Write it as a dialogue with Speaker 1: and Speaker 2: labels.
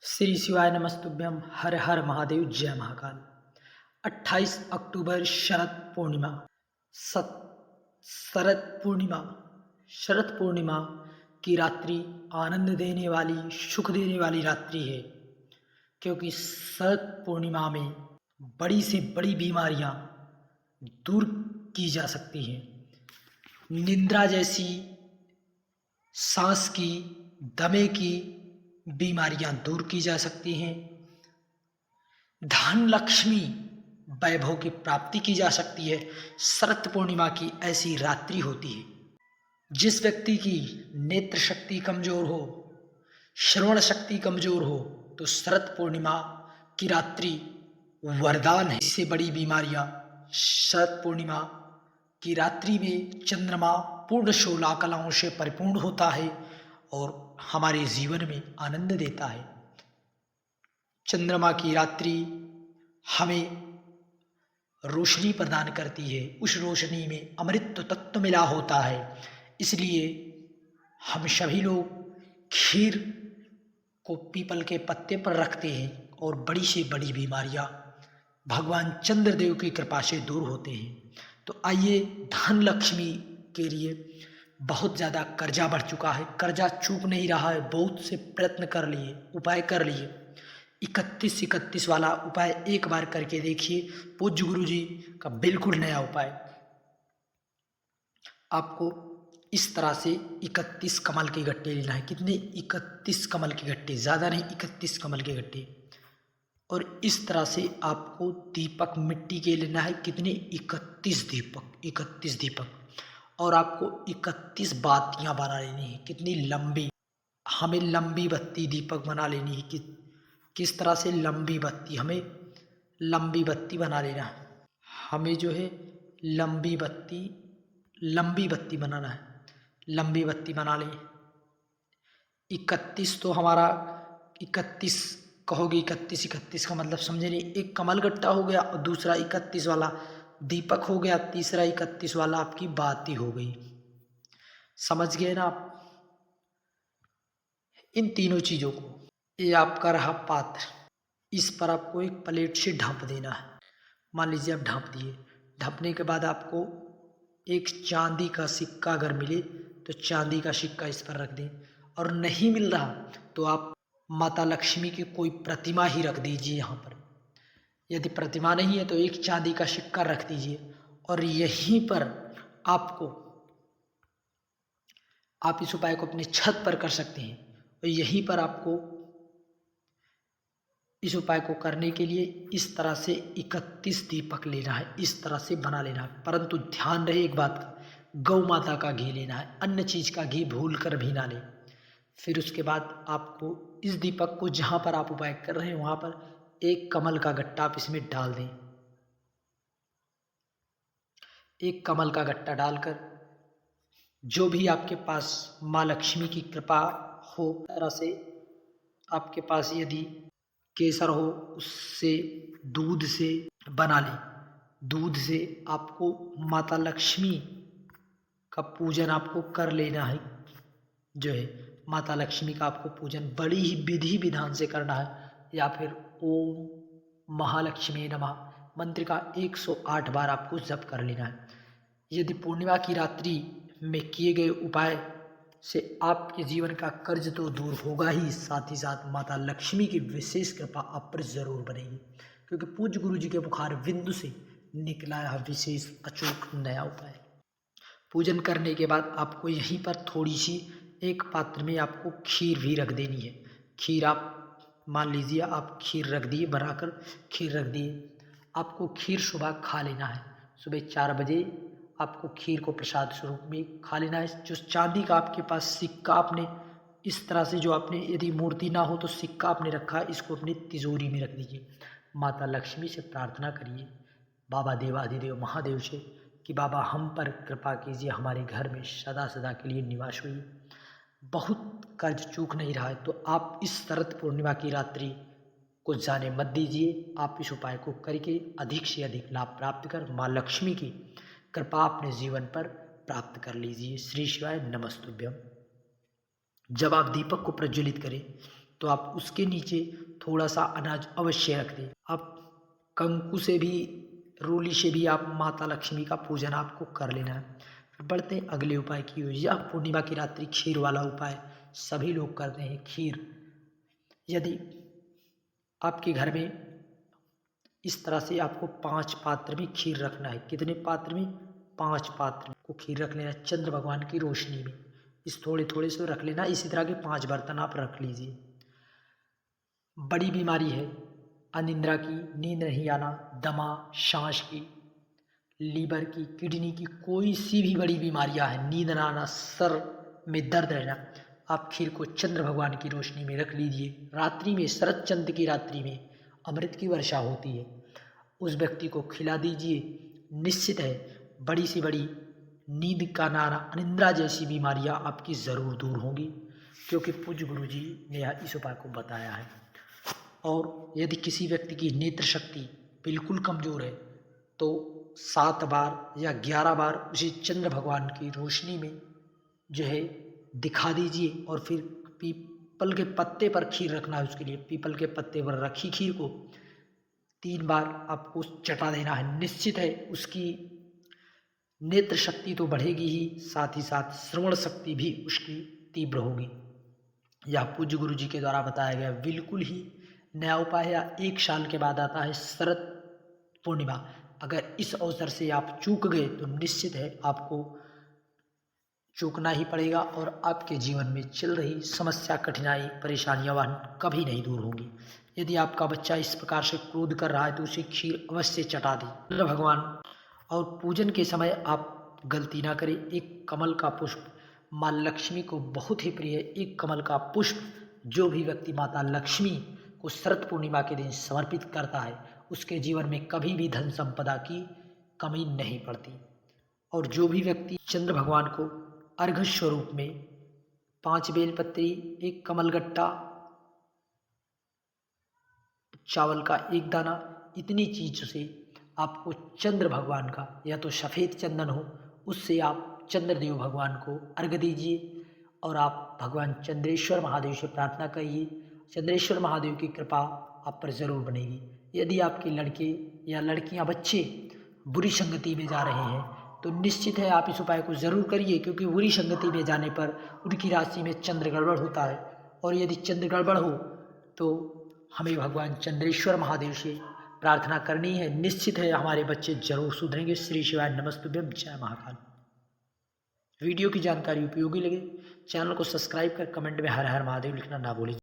Speaker 1: श्री शिवाय नमस्तुभ्यम। हर हर महादेव, जय महाकाल। 28 अक्टूबर शरद पूर्णिमा। शरद पूर्णिमा शरद पूर्णिमा की रात्रि आनंद देने वाली, सुख देने वाली रात्रि है, क्योंकि शरद पूर्णिमा में बड़ी से बड़ी बीमारियां दूर की जा सकती हैं। निद्रा जैसी, सांस की, दमे की बीमारियां दूर की जा सकती हैं। धन लक्ष्मी वैभव की प्राप्ति की जा सकती है। शरद पूर्णिमा की ऐसी रात्रि होती है, जिस व्यक्ति की नेत्र शक्ति कमजोर हो, श्रवण शक्ति कमजोर हो, तो शरद पूर्णिमा की रात्रि वरदान है। इससे बड़ी बीमारियां शरद पूर्णिमा की रात्रि में चंद्रमा पूर्ण 16 कलाओं से परिपूर्ण होता है और हमारे जीवन में आनंद देता है। चंद्रमा की रात्रि हमें रोशनी प्रदान करती है। उस रोशनी में अमृत तत्व मिला होता है, इसलिए हम सभी लोग खीर को पीपल के पत्ते पर रखते हैं और बड़ी से बड़ी बीमारियां भगवान चंद्रदेव की कृपा से दूर होते हैं। तो आइए, धन लक्ष्मी के लिए बहुत ज़्यादा कर्जा बढ़ चुका है, कर्जा चूक नहीं रहा है। बहुत से प्रयत्न कर लिए, उपाय कर लिए। 31 वाला उपाय एक बार करके देखिए, पूज्य गुरु जी का बिल्कुल नया उपाय। आपको इस तरह से 31 कमल के गट्टे लेना है। कितने? 31 कमल के गट्टे, ज़्यादा नहीं, 31 कमल के गट्टे। और इस तरह से आपको दीपक मिट्टी के लेना है। कितने? 31 दीपक, 31 दीपक। और आपको 31 बातियां बना लेनी है। कितनी? लंबी। हमें लंबी बत्ती दीपक बना लेनी है। किस तरह से? लंबी बत्ती, हमें लंबी बत्ती बना लेना है। हमें जो है लंबी बत्ती बनाना है। लंबी बत्ती बना लें। 31 तो हमारा 31 कहोगे, 31 का मतलब समझे नहीं। एक कमल गट्टा हो गया और दूसरा 31 वाला दीपक हो गया, तीसरा 31 वाला आपकी बाती हो गई। समझ गए ना आप? इन तीनों चीजों को, ये आपका रहा पात्र, इस पर आपको एक प्लेट से ढांप देना है। मान लीजिए आप ढांप दिए। ढांपने के बाद आपको एक चांदी का सिक्का अगर मिले तो चांदी का सिक्का इस पर रख दें, और नहीं मिल रहा तो आप माता लक्ष्मी की कोई प्रतिमा ही रख दीजिए यहाँ पर। यदि प्रतिमा नहीं है तो एक चांदी का सिक्का रख दीजिए, और यहीं पर आप इस उपाय को अपने छत पर कर सकते हैं। और यहीं पर आपको इस उपाय को करने के लिए इस तरह से 31 दीपक लेना है, इस तरह से बना लेना है। परंतु ध्यान रहे एक बात का, गौ माता का घी लेना है, अन्य चीज का घी भूल कर भी ना लें। फिर उसके बाद आपको इस दीपक को, जहां पर आप उपाय कर रहे हैं वहां पर एक कमल का गट्टा आप इसमें डाल दें। एक कमल का गट्टा डालकर, जो भी आपके पास माँ लक्ष्मी की कृपा हो, तरह से आपके पास यदि केसर हो, उससे, दूध से बना लें। दूध से आपको माता लक्ष्मी का पूजन आपको कर लेना है। जो है माता लक्ष्मी का आपको पूजन बड़ी ही विधि विधान से करना है, या फिर ओम महालक्ष्मी नमः मंत्र का 108 बार आपको जप कर लेना है। यदि पूर्णिमा की रात्रि में किए गए उपाय से आपके जीवन का कर्ज तो दूर होगा ही, साथ माता लक्ष्मी की विशेष कृपा आप पर जरूर बनेगी, क्योंकि पूज्य गुरु जी के बुखार बिंदु से निकला यह विशेष अचूक नया उपाय। पूजन करने के बाद आपको यहीं पर थोड़ी सी एक पात्र में आपको खीर भी रख देनी है। खीर आप मान लीजिए आप खीर रख दिए, बनाकर खीर रख दिए। आपको खीर सुबह खा लेना है। सुबह 4 बजे आपको खीर को प्रसाद स्वरूप में खा लेना है। जो चांदी का आपके पास सिक्का, आपने इस तरह से, जो आपने यदि मूर्ति ना हो तो सिक्का आपने रखा है, इसको अपनी तिजोरी में रख दीजिए। माता लक्ष्मी से प्रार्थना करिए, बाबा देवाधिदेव महादेव से, कि बाबा हम पर कृपा कीजिए, हमारे घर में सदा सदा के लिए निवास हुई। बहुत कर्ज चूक नहीं रहा है, तो आप इस शरद पूर्णिमा की रात्रि को जाने मत दीजिए। आप इस उपाय को करके अधिक से अधिक लाभ प्राप्त कर माँ लक्ष्मी की कृपा अपने जीवन पर प्राप्त कर लीजिए। श्री शिवाय नमस्तुभ्यम। जब आप दीपक को प्रज्वलित करें तो आप उसके नीचे थोड़ा सा अनाज अवश्य रख दें। आप कंकु से भी, रूली से भी आप माता लक्ष्मी का पूजन आपको कर लेना है। फिर बढ़ते हैं अगले उपाय की ओर। यह पूर्णिमा की रात्रि खीर वाला उपाय सभी लोग करते हैं। खीर, यदि आपके घर में इस तरह से आपको 5 पात्र में खीर रखना है। कितने पात्र में? 5 पात्र को खीर रख लेना है चंद्र भगवान की रोशनी में। इस थोड़े थोड़े से रख लेना। इसी तरह के 5 बर्तन आप रख लीजिए। बड़ी बीमारी है अनिद्रा की, नींद नहीं आना, दमा, सांस की, लीवर की, किडनी की, कोई सी भी बड़ी बीमारियां हैं, नींद ना आना, सर में दर्द रहना, आप खीर को चंद्र भगवान की रोशनी में रख लीजिए। रात्रि में, शरद चंद्र की रात्रि में अमृत की वर्षा होती है, उस व्यक्ति को खिला दीजिए। निश्चित है बड़ी से बड़ी नींद का ना आना, अनिद्रा जैसी बीमारियां आपकी ज़रूर दूर होंगी, क्योंकि पूज्य गुरु जी ने इस उपाय को बताया है। और यदि किसी व्यक्ति की नेत्र शक्ति बिल्कुल कमज़ोर है तो 7 बार या 11 बार उसे चंद्र भगवान की रोशनी में जो है दिखा दीजिए। और फिर पीपल के पत्ते पर खीर रखना है। उसके लिए पीपल के पत्ते पर रखी खीर को 3 बार आपको चटा देना है। निश्चित है उसकी नेत्र शक्ति तो बढ़ेगी ही, साथ ही साथ श्रवण शक्ति भी उसकी तीव्र होगी। यह पूज्य गुरु जी के द्वारा बताया गया बिल्कुल ही नया उपाय है। 1 साल के बाद आता है शरद पूर्णिमा। अगर इस अवसर से आप चूक गए तो निश्चित है आपको चूकना ही पड़ेगा और आपके जीवन में चल रही समस्या, कठिनाई, परेशानियां वह कभी नहीं दूर होंगी। यदि आपका बच्चा इस प्रकार से क्रोध कर रहा है तो उसे खीर अवश्य चटा दें भगवान। और पूजन के समय आप गलती ना करें। एक कमल का पुष्प माँ लक्ष्मी को बहुत ही प्रिय है। एक कमल का पुष्प जो भी व्यक्ति माता लक्ष्मी को शरद पूर्णिमा के दिन समर्पित करता है उसके जीवन में कभी भी धन संपदा की कमी नहीं पड़ती। और जो भी व्यक्ति चंद्र भगवान को अर्घ्य स्वरूप में 5 बेलपत्री, 1 कमलगट्टा, चावल का 1 दाना, इतनी चीज़ से आपको चंद्र भगवान का, या तो सफ़ेद चंदन हो उससे आप चंद्रदेव भगवान को अर्घ्य दीजिए। और आप भगवान चंद्रेश्वर महादेव से प्रार्थना करिए। चंद्रेश्वर महादेव की कृपा आप पर ज़रूर बनेगी। यदि आपके लड़के या लड़कियां, बच्चे बुरी संगति में जा रहे हैं तो निश्चित है आप इस उपाय को ज़रूर करिए, क्योंकि बुरी संगति में जाने पर उनकी राशि में चंद्र गड़बड़ होता है। और यदि चंद्र गड़बड़ हो तो हमें भगवान चंद्रेश्वर महादेव से प्रार्थना करनी है। निश्चित है हमारे बच्चे जरूर सुधरेंगे। श्री शिवाय नमस्तुभ्यं, जय महाकाल। वीडियो की जानकारी उपयोगी लगे चैनल को सब्सक्राइब कर कमेंट में हर हर महादेव लिखना ना भूलिए।